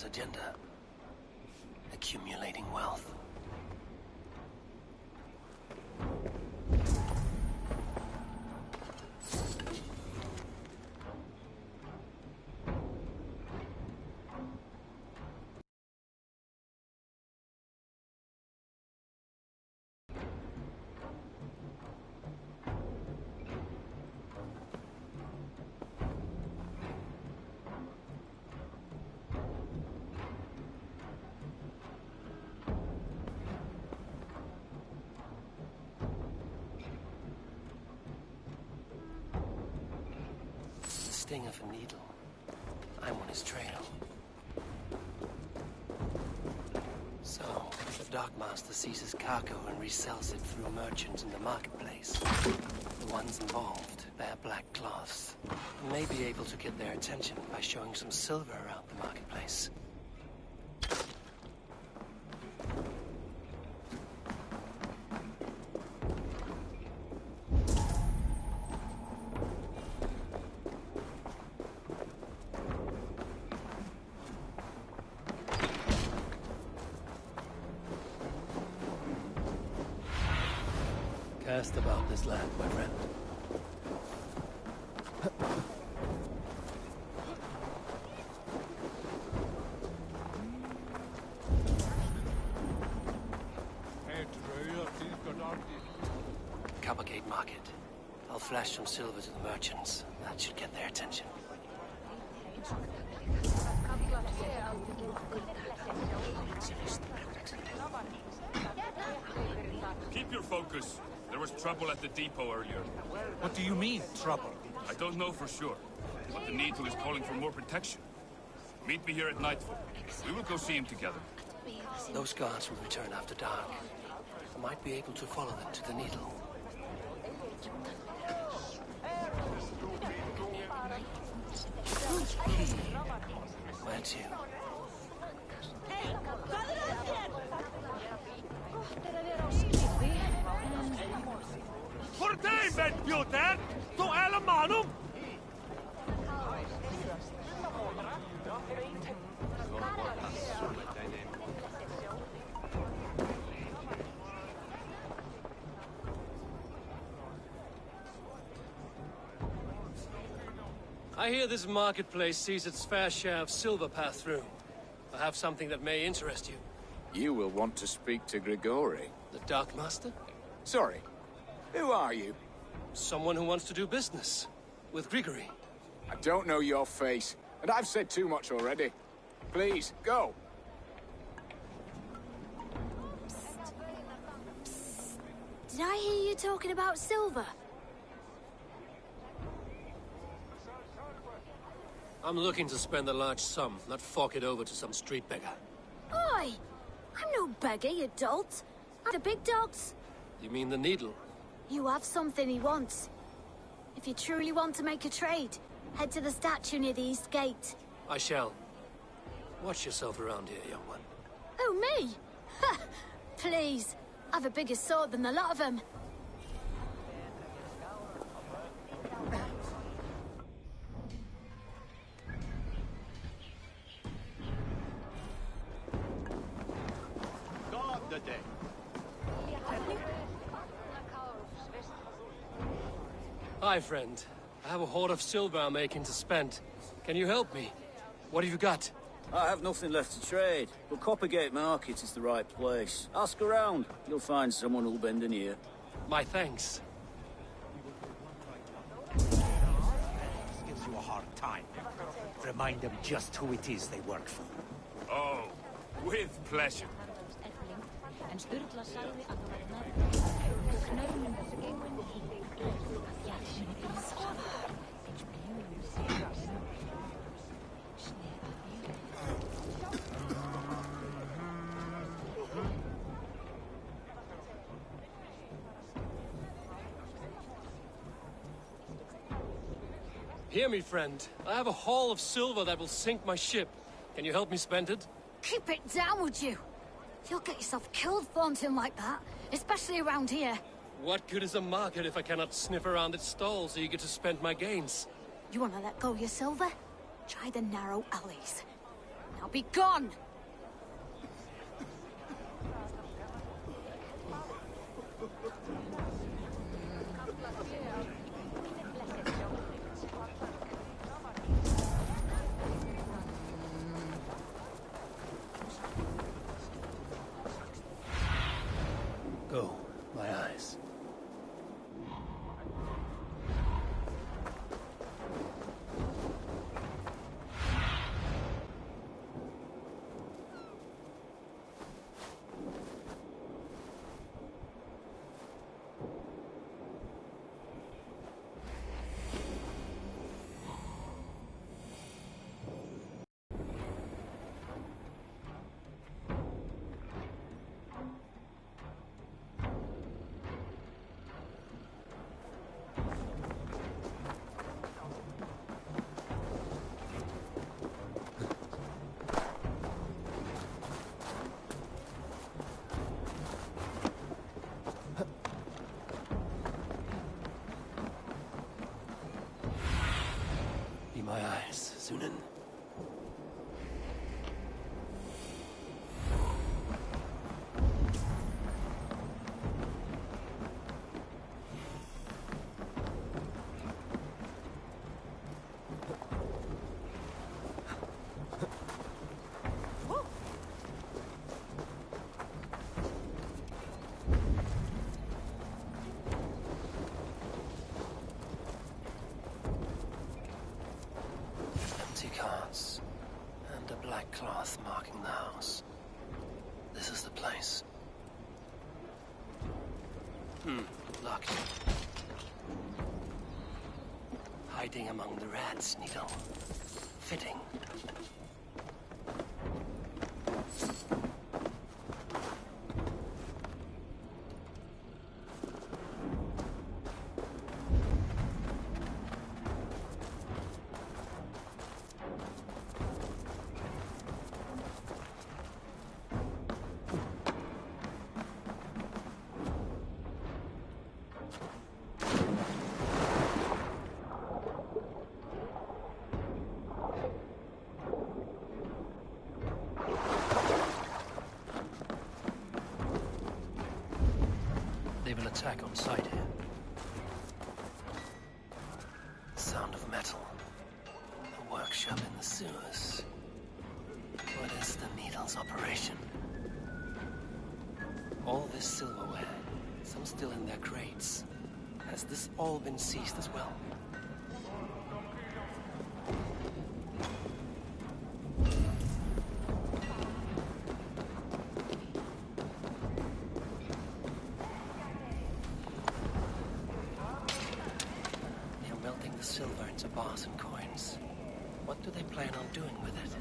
man's agenda. Accumulating wealth. Sting of a needle. I'm on his trail. So, the Dockmaster seizes cargo and resells it through merchants in the marketplace. The ones involved bear black cloths and may be able to get their attention by showing some silver around the marketplace. Cast about this land, my friend. Coppergate Market. I'll flash some silver to the merchants. That should get their attention. Keep your focus. There was trouble at the depot earlier. What do you mean, trouble? I don't know for sure, but the Needle is calling for more protection. Meet me here at nightfall. We will go see him together. Those guards will return after dark. I might be able to follow them to the Needle. Where to? Fortijn bent Piotr! To helemaal. I hear this marketplace sees its fair share of silver pass through. I have something that may interest you. You will want to speak to Grigori. The Darkmaster? Sorry, who are you? Someone who wants to do business. With Grigory. I don't know your face, and I've said too much already. Please, go. Did I hear you talking about silver? I'm looking to spend a large sum, not fork it over to some street beggar. Oi! I'm no beggar, you dolt. I'm the big dogs. You mean the Needle? You have something he wants. If you truly want to make a trade, head to the statue near the East Gate. I shall. Watch yourself around here, young one. Oh, me? Ha! Please. I've a bigger sword than the lot of them. Hi, friend. I have a hoard of silver I'm making to spend. Can you help me? What have you got? I have nothing left to trade, but Coppergate Market is the right place. Ask around. You'll find someone who'll bend an ear. My thanks. Gives you a hard time. Remind them just who it is they work for. Oh, with pleasure. Hear me, friend. I have a haul of silver that will sink my ship. Can you help me spend it? Keep it down, would you? You'll get yourself killed flaunting like that, especially around here. What good is a market if I cannot sniff around its stalls eager to spend my gains? You want to let go of your silver? Try the narrow alleys. Now be gone! Go, my eyes. Be my eyes, Sunan. Empty carts, and a black cloth marking the house. This is the place. Locked. Hiding among the rats, Needle. Fitting. They will attack on sight here. Sound of metal. A workshop in the sewers. What is the Needle's operation? All this silverware, some still in their crates. Has this all been seized as well? Melting the silver into bars and coins. What do they plan on doing with it?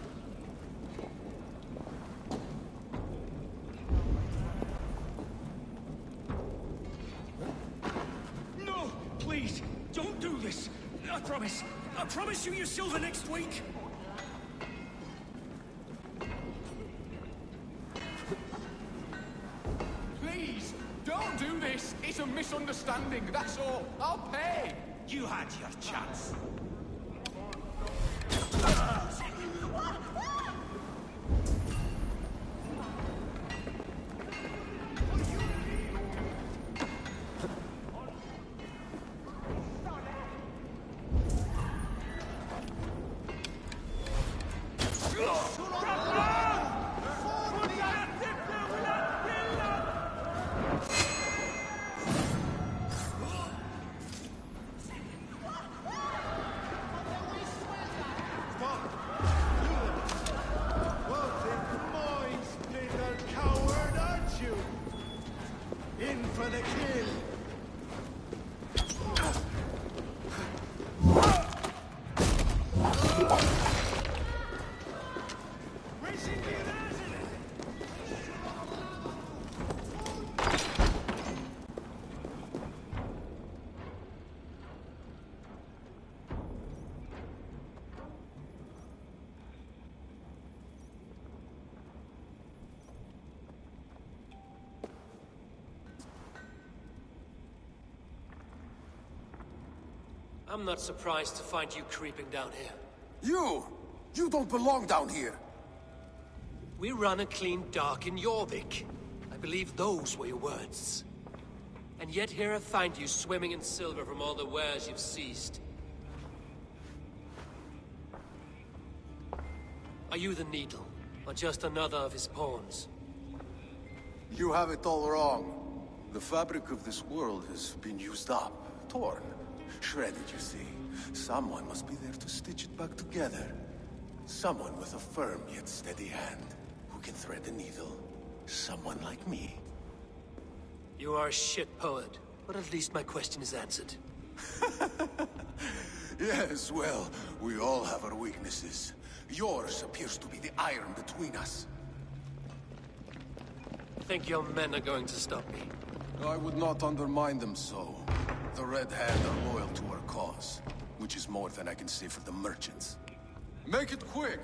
No! Please! Don't do this! I promise! I promise you your silver next week! Please, don't do this. It's a misunderstanding, that's all. I'll pay. You had your chance. I'm not surprised to find you creeping down here. You! You don't belong down here! We run a clean dock in Jorvik. I believe those were your words. And yet here I find you swimming in silver from all the wares you've seized. Are you the Needle, or just another of his pawns? You have it all wrong. The fabric of this world has been used up, torn, shredded, you see. Someone must be there to stitch it back together. Someone with a firm yet steady hand, who can thread the needle. Someone like me. You are a shit poet, but at least my question is answered. Yes, well, we all have our weaknesses. Yours appears to be the iron between us. Think your men are going to stop me? I would not undermine them so. The Red Hand are loyal to our cause, which is more than I can say for the merchants. Make it quick!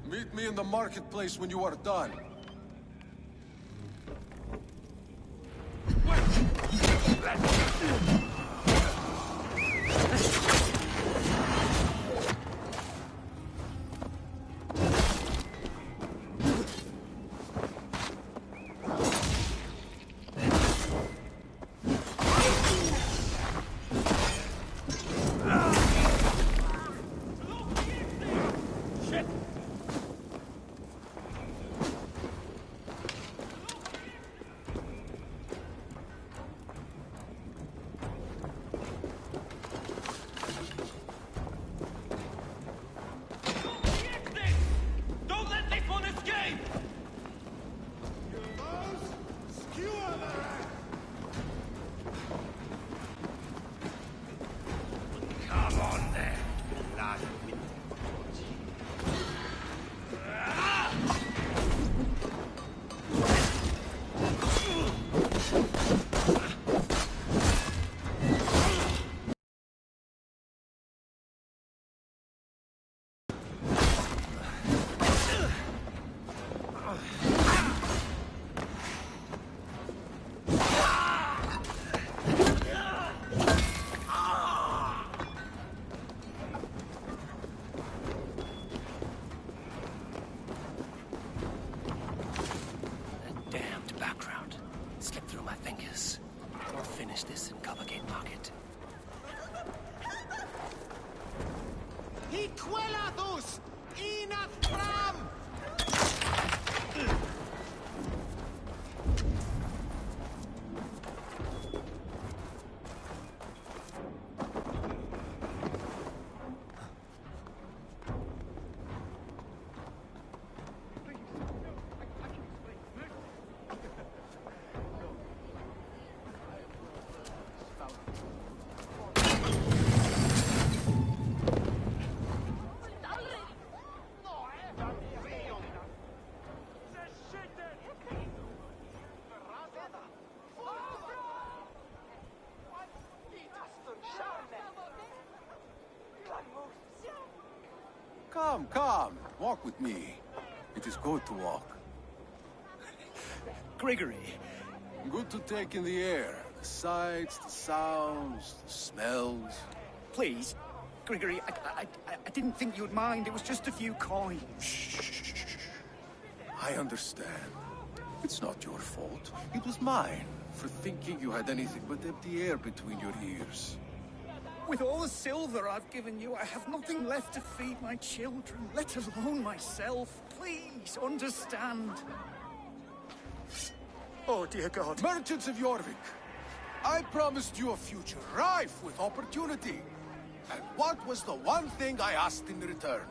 Meet me in the marketplace when you are done. This in Coppergate Market. Hiquelathus! Inathram! Come, come. Walk with me. It is good to walk. Gregory. Good to take in the air. The sights, the sounds, the smells. Please, Gregory, I didn't think you'd mind. It was just a few coins. Shh. I understand. It's not your fault. It was mine, for thinking you had anything but empty air between your ears. With all the silver I've given you, I have nothing left to feed my children, let alone myself. Please, understand. Oh, dear God. Merchants of Jorvik, I promised you a future rife with opportunity. And what was the one thing I asked in return?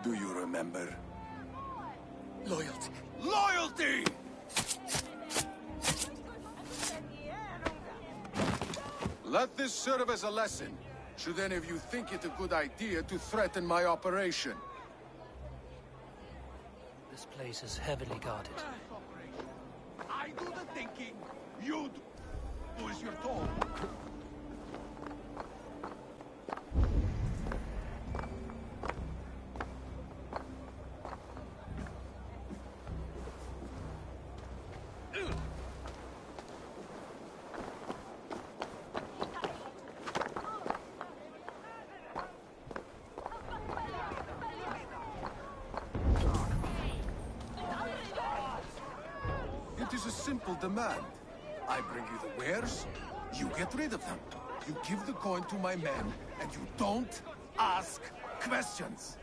Do you remember? Loyalty. Loyalty! Let this serve as a lesson, should any of you think it a good idea to threaten my operation. This place is heavily guarded. I do the thinking, you do as you're told. It is a simple demand. I bring you the wares, you get rid of them. You give the coin to my men, and you don't ask questions.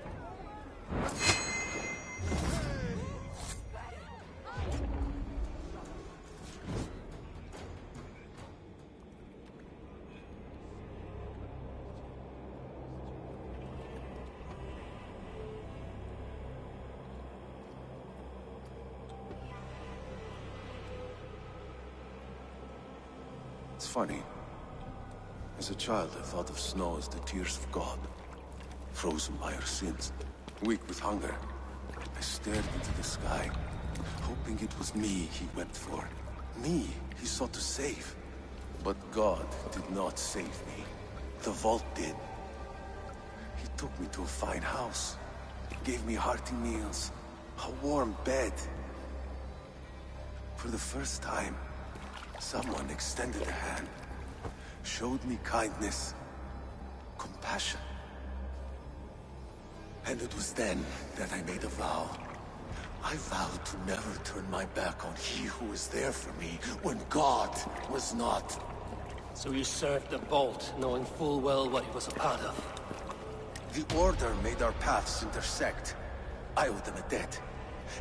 It's funny. As a child, I thought of snow as the tears of God, frozen by our sins. Weak with hunger, I stared into the sky, hoping it was me he wept for. Me he sought to save. But God did not save me. The vault did. He took me to a fine house, gave me hearty meals, a warm bed. For the first time, someone extended a hand, showed me kindness, compassion. And it was then that I made a vow. I vowed to never turn my back on he who was there for me when God was not. So you served the Vault, knowing full well what he was a part of. The Order made our paths intersect. I owed them a debt,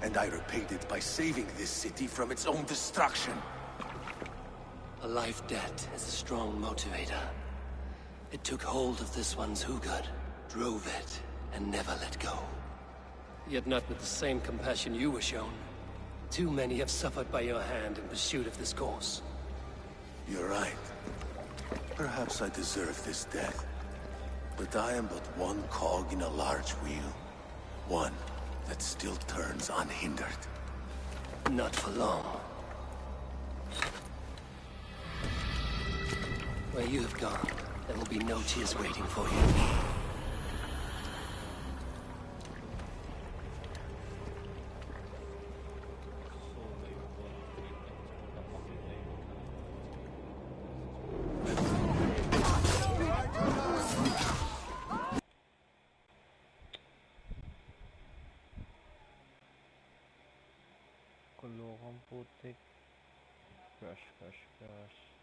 and I repaid it by saving this city from its own destruction. A life debt is a strong motivator. It took hold of this one's Hugad, drove it, and never let go. Yet not with the same compassion you were shown. Too many have suffered by your hand in pursuit of this course. You're right. Perhaps I deserve this death. But I am but one cog in a large wheel. One that still turns unhindered. Not for long. Where you have gone, there will be no tears waiting for you. Kulokang putik. Crush, crush, crush.